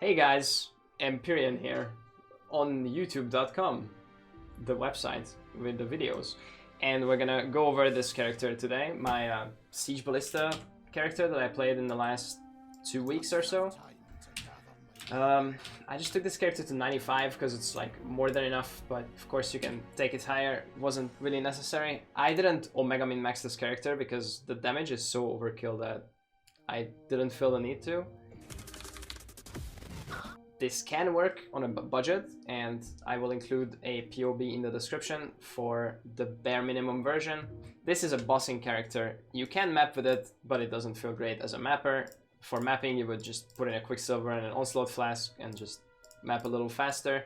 Hey guys, Empyrean here on youtube.com, the website with the videos, and we're gonna go over this character today, my Siege Ballista character that I played in the last 2 weeks or so. I just took this character to 95 because it's like more than enough, but of course you can take it higher. It wasn't really necessary. I didn't Omega Min max this character because the damage is so overkill that I didn't feel the need to. This can work on a budget, and I will include a PoE in the description for the bare minimum version. This is a bossing character. You can map with it, but it doesn't feel great as a mapper. For mapping, you would just put in a Quicksilver and an Onslaught Flask and just map a little faster.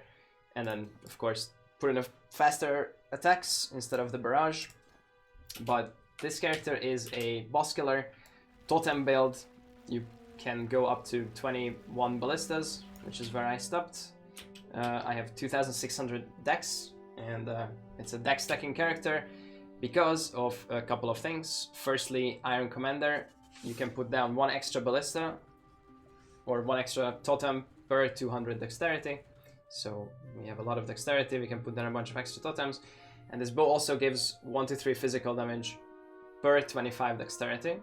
And then, of course, put in a faster attacks instead of the barrage. But this character is a boss killer, totem build. You can go up to 21 ballistas, which is where I stopped. I have 2600 dex, and it's a dex stacking character because of a couple of things. Firstly, Iron Commander. You can put down 1 extra ballista or 1 extra totem per 200 dexterity. So we have a lot of dexterity, we can put down a bunch of extra totems. And this bow also gives 1 to 3 physical damage per 25 dexterity.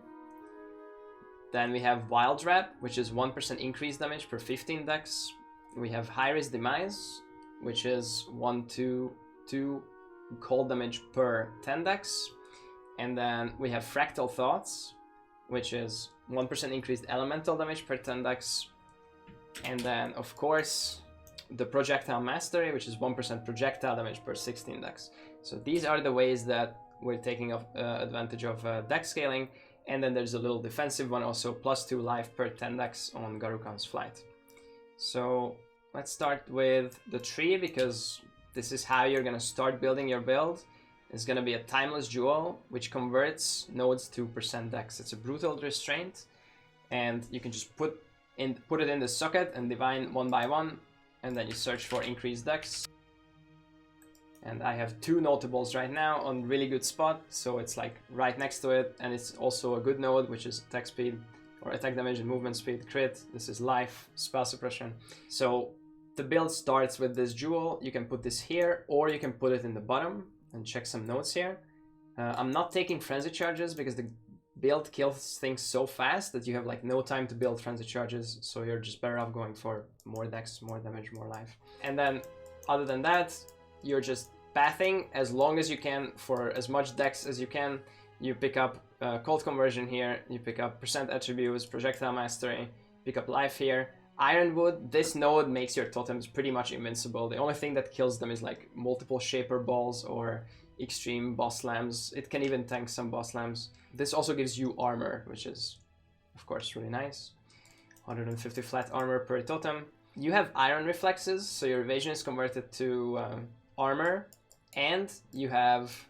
Then we have Wild Wrap, which is 1% increased damage per 15 dex. We have High Risk Demise, which is 1 to 2 cold damage per 10 dex. And then we have Fractal Thoughts, which is 1% increased elemental damage per 10 dex. And then, of course, the Projectile Mastery, which is 1% projectile damage per 16 dex. So these are the ways that we're taking advantage of dex scaling. And then there's a little defensive one also, +2 life per 10 dex on Garukan's Flight. So let's start with the tree, because this is how you're gonna start building your build. It's gonna be a Timeless Jewel, which converts nodes to % dex. It's a Brutal Restraint, and you can just put it in the socket and divine 1 by 1, and then you search for increased dex. And I have 2 notables right now on really good spot, so it's like right next to it, and it's also a good node, which is attack speed, or attack damage and movement speed, crit. This is life, spell suppression. So the build starts with this jewel. You can put this here, or you can put it in the bottom and check some notes here. I'm not taking frenzy charges because the build kills things so fast that you have like no time to build frenzy charges, so you're just better off going for more dex, more damage, more life. And then other than that, you're just pathing as long as you can for as much dex as you can. You pick up cold conversion here, you pick up % attributes, projectile mastery, pick up life here. Ironwood, this node makes your totems pretty much invincible. The only thing that kills them is like multiple shaper balls or extreme boss slams. It can even tank some boss slams. This also gives you armor, which is of course really nice. 150 flat armor per totem. You have iron reflexes, so your evasion is converted to armor, and you have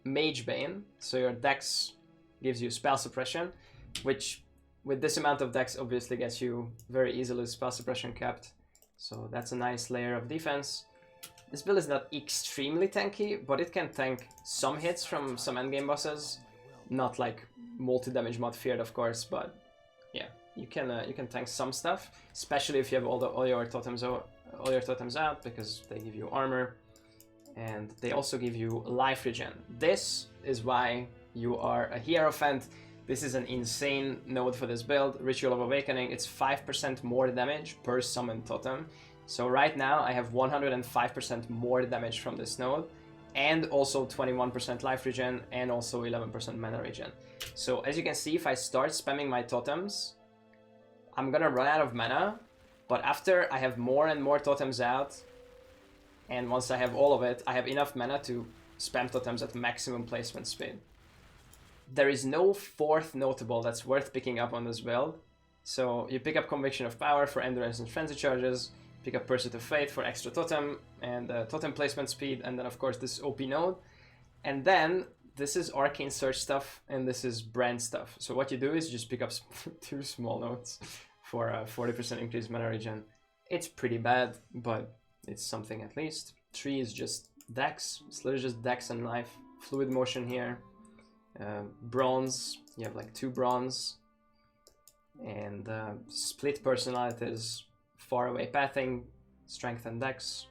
Mage Bane, so your dex gives you spell suppression, which with this amount of dex obviously gets you very easily spell suppression capped. So that's a nice layer of defense. This build is not extremely tanky, but it can tank some hits from some endgame bosses. Not like multi-damage mod feared, of course, but yeah, you can tank some stuff, especially if you have all your totems out, because they give you armor. And they also give you life regen. This is why you are a Hierophant. This is an insane node for this build. Ritual of Awakening, it's 5% more damage per summoned totem. So right now I have 105% more damage from this node, and also 21% life regen, and also 11% mana regen. So as you can see, if I start spamming my totems, I'm gonna run out of mana, but after I have more and more totems out, and once I have all of it, I have enough mana to spam totems at maximum placement speed. There is no 4th notable that's worth picking up on this build. So you pick up Conviction of Power for Endurance and Frenzy charges, pick up Pursuit of Fate for extra totem and totem placement speed, and then of course this OP node. And then this is Arcane Search stuff, and this is Brand stuff. So what you do is you just pick up 2 small nodes for 40% increased mana regen. It's pretty bad, but it's something at least. Tree is just dex. It's literally just dex and life. Fluid motion here. Bronze. You have like 2 bronze. And split personalities. faraway pathing, strength and dex.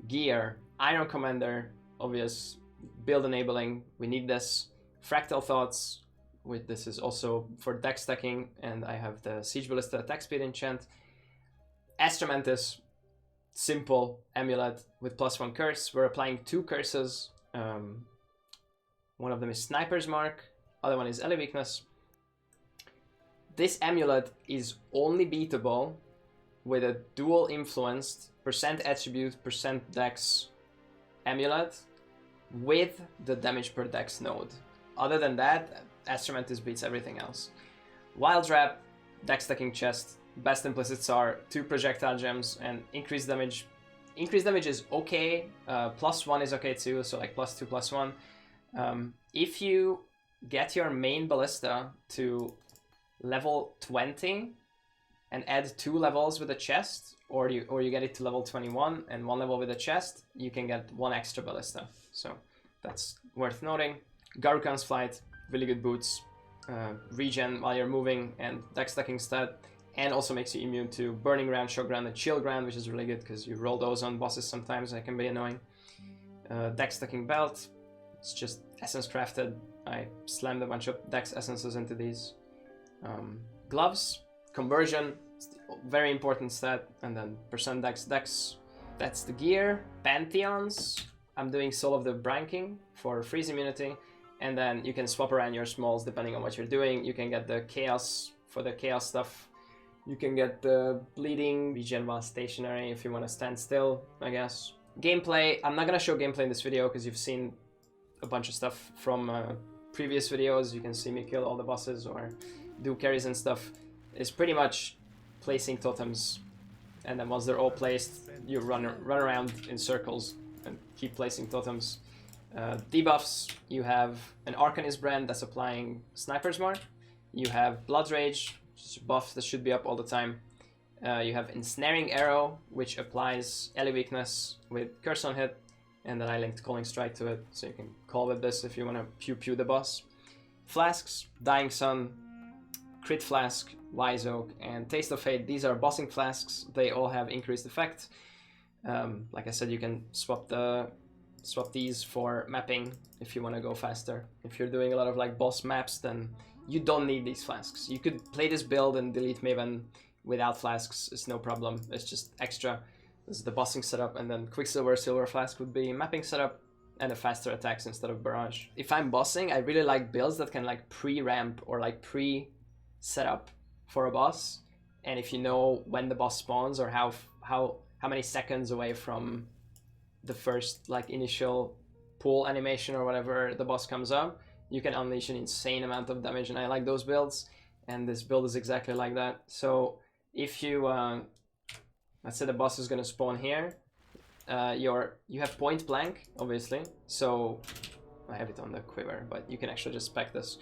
Gear, Iron Commander, obvious build enabling, we need this. Fractal Thoughts, with this is also for dex stacking, and I have the Siege Ballista attack speed enchant. Astromantis, simple amulet with +1 curse. We're applying 2 curses. One of them is Sniper's Mark, other one is Ele Weakness. This amulet is only beatable with a dual influenced % attribute, % dex amulet with the damage per dex node. Other than that, Astromantis beats everything else. Wild Wrap, dex stacking chest, best implicits are 2 projectile gems and increased damage. Increased damage is okay, +1 is okay too, so like +2, +1. If you get your main ballista to level 20 and add 2 levels with a chest, or you get it to level 21 and 1 level with a chest, you can get 1 extra ballista. So that's worth noting. Garukan's Flight, really good boots, regen while you're moving and dex stacking stat, and also makes you immune to Burning Ground, Shock Ground, and Chill Ground, which is really good because you roll those on bosses sometimes and it can be annoying. Dex stacking belt, it's just essence crafted. I slammed a bunch of dex essences into these. Gloves, conversion, very important stat, and then % dex. That's the gear. Pantheons, I'm doing Soul of the Branking for freeze immunity, and then you can swap around your smalls depending on what you're doing. You can get the chaos for the chaos stuff. You can get the bleeding regen while stationary if you want to stand still, I guess. Gameplay, I'm not gonna show gameplay in this video because you've seen a bunch of stuff from previous videos. You can see me kill all the bosses or do carries and stuff. It's pretty much placing totems, and then once they're all placed, you run around in circles and keep placing totems. Debuffs, you have an Arcanist brand that's applying Sniper's Mark. You have Blood Rage, which is a buff that should be up all the time. You have Ensnaring Arrow, which applies Ele Weakness with Curse on hit, and then I linked Calling Strike to it, so you can call with this if you want to pew the boss. Flasks, Dying Sun, Crit Flask, Wise Oak, and Taste of Fate. These are bossing flasks. They all have increased effect. Like I said, you can swap these for mapping if you want to go faster. If you're doing a lot of like boss maps, then you don't need these flasks. You could play this build and delete Maven without flasks. It's no problem. It's just extra. This is the bossing setup, and then Quicksilver, Silver Flask would be mapping setup and a faster attacks instead of barrage. If I'm bossing, I really like builds that can like pre-ramp or like pre-setup for a boss. And if you know when the boss spawns or how many seconds away from the first like initial pull animation or whatever the boss comes up, you can unleash an insane amount of damage, and I like those builds, and this build is exactly like that. So if you let's say the boss is gonna spawn here, you have point blank, obviously, so I have it on the quiver, but you can actually just spec this.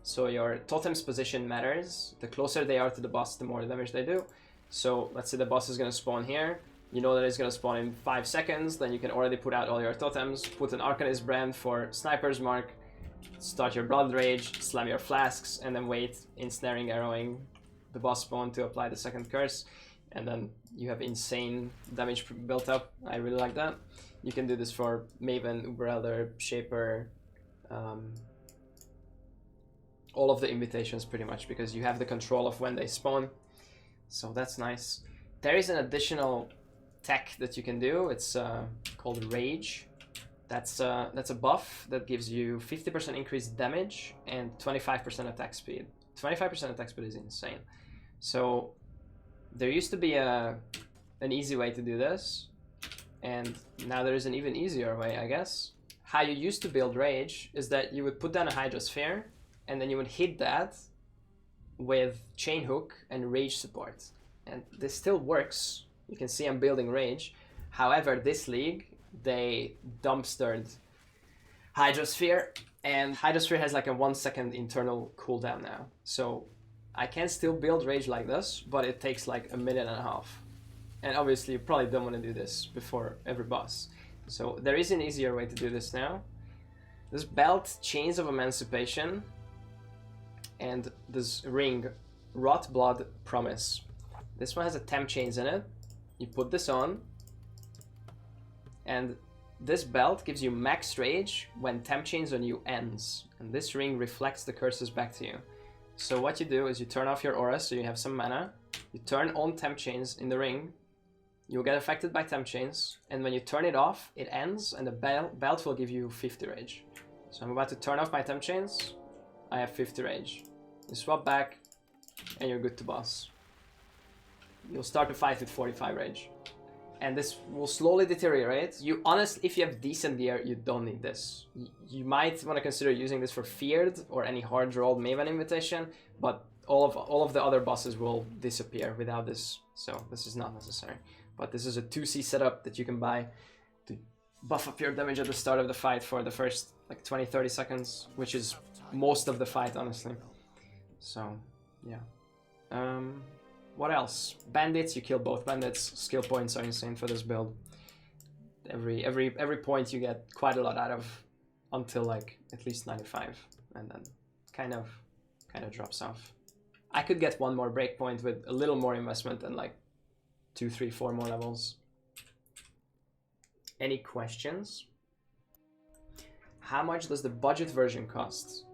So your totem's position matters. The closer they are to the boss, the more damage they do. So let's say the boss is gonna spawn here. You know that it's gonna spawn in 5 seconds, then you can already put out all your totems, put an Arcanist brand for Sniper's Mark, start your Blood Rage, slam your flasks, and then wait, ensnaring arrowing the boss spawn to apply the second curse, and then you have insane damage built up. I really like that. You can do this for Maven, Uber Elder, Shaper, all of the invitations pretty much, because you have the control of when they spawn. So that's nice. There is an additional tech that you can do. It's called Rage. That's a buff that gives you 50% increased damage and 25% attack speed. 25% attack speed is insane. So there used to be an easy way to do this, and now there is an even easier way, I guess. How you used to build Rage is that you would put down a Hydra Sphere, and then you would hit that with Chain Hook and Rage support. And this still works. You can see I'm building Rage. However, this league, they dumpstered Hydrosphere, and Hydrosphere has like a 1 second internal cooldown now. So I can still build Rage like this, but it takes like a minute and a half. And obviously you probably don't want to do this before every boss. So there is an easier way to do this now. This belt, Chains of Emancipation, and this ring, Rot Blood Promise. This one has a temp chains in it. You put this on, and this belt gives you max rage when temp chains on you ends, and this ring reflects the curses back to you. So what you do is you turn off your aura so you have some mana, you turn on temp chains in the ring, you'll get affected by temp chains, and when you turn it off, it ends, and the belt will give you 50 rage. So I'm about to turn off my temp chains, I have 50 rage. You swap back, and you're good to boss. You'll start the fight with 45 rage. And this will slowly deteriorate. You honestly, if you have decent gear, you don't need this. You might want to consider using this for Feared or any hard rolled Maven invitation, but all of the other bosses will disappear without this, so this is not necessary. But this is a 2C setup that you can buy to buff up your damage at the start of the fight for the first like 20-30 seconds, which is most of the fight, honestly. So, yeah. What else? Bandits, you kill both bandits. Skill points are insane for this build. Every point you get quite a lot out of until like at least 95, and then kind of drops off. I could get one more breakpoint with a little more investment and like 2, 3, 4 more levels. Any questions? How much does the budget version cost?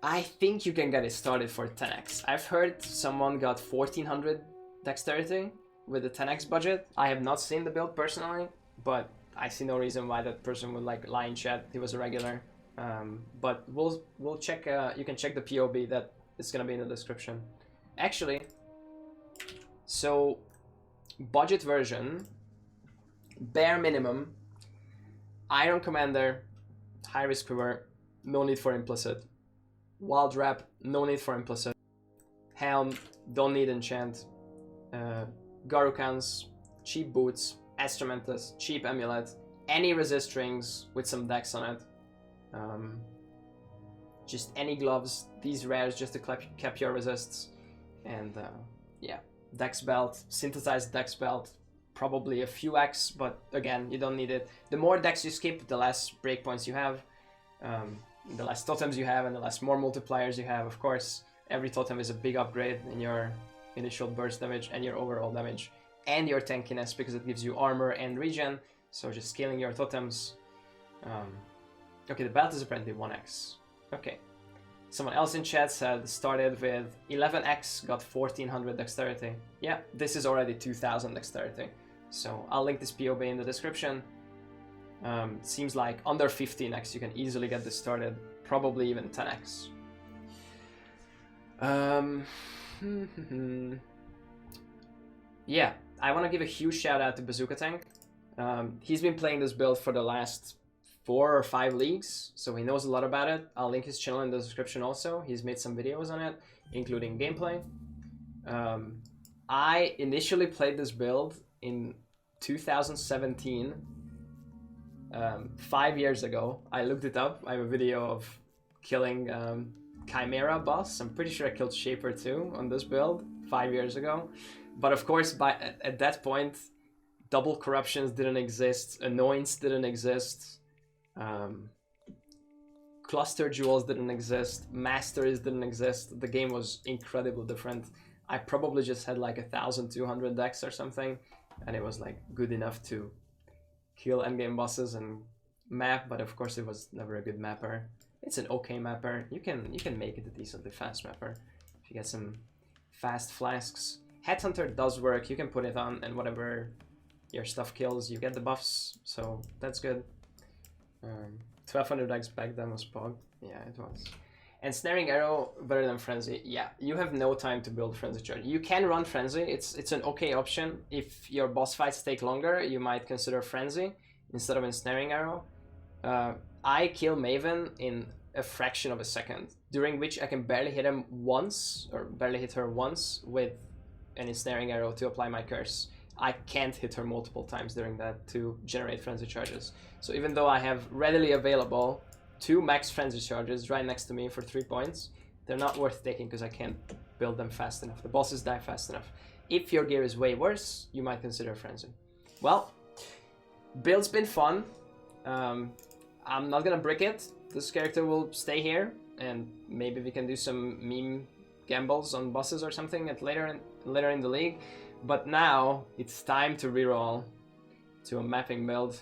I think you can get it started for 10x. I've heard someone got 1400 dexterity with the 10x budget. I have not seen the build personally, but I see no reason why that person would like lie in chat. He was a regular. But we'll check. You can check the POB that is gonna be in the description. Actually, so budget version, bare minimum, Iron Commander, High Risk Quiver, no need for implicit. Wild Wrap, no need for implicit. Helm, don't need enchant. Garukans, cheap boots. Instrumentus, cheap amulet. Any resist rings with some dex on it. Just any gloves, these rares just to cap your resists. And yeah, dex belt, synthesized dex belt. Probably a few X, but again, you don't need it. The more dex you skip, the less breakpoints you have. The less totems you have and the less more multipliers you have. Of course, every totem is a big upgrade in your initial burst damage and your overall damage and your tankiness, because it gives you armor and regen. So just scaling your totems. Okay, the belt is apparently 1x. Okay. Someone else in chat said started with 11x, got 1400 dexterity. Yeah, this is already 2000 dexterity. So I'll link this POB in the description. Seems like under 15x you can easily get this started, probably even 10x. Yeah, I want to give a huge shout out to Bazukatank. He's been playing this build for the last 4 or 5 leagues, so he knows a lot about it. I'll link his channel in the description also. He's made some videos on it, including gameplay. I initially played this build in 2017. 5 years ago. I looked it up. I have a video of killing Chimera boss. I'm pretty sure I killed Shaper too on this build 5 years ago. But of course, at that point, double corruptions didn't exist, annoyance didn't exist, cluster jewels didn't exist, masteries didn't exist. The game was incredibly different. I probably just had like 1200 dex or something, and it was like good enough to kill endgame bosses and map, but of course it was never a good mapper. It's an okay mapper. You can make it a decently fast mapper if you get some fast flasks. Headhunter does work. You can put it on, and whatever your stuff kills, you get the buffs, so that's good. 1200 X back then was pog. Yeah, it was. And Snaring Arrow better than Frenzy. Yeah, you have no time to build Frenzy Charge. You can run Frenzy. It's an okay option. If your boss fights take longer, you might consider Frenzy instead of Ensnaring Arrow. I kill Maven in a fraction of a second, during which I can barely hit him once, or barely hit her once with an Ensnaring Arrow to apply my curse. I can't hit her multiple times during that to generate Frenzy Charges. So even though I have readily available 2 max Frenzy Charges right next to me for 3 points, they're not worth taking because I can't build them fast enough. The bosses die fast enough. If your gear is way worse, you might consider Frenzy. Well, build's been fun. I'm not gonna brick it. This character will stay here, and maybe we can do some meme gambles on bosses or something at later in the league. But now it's time to reroll to a mapping build.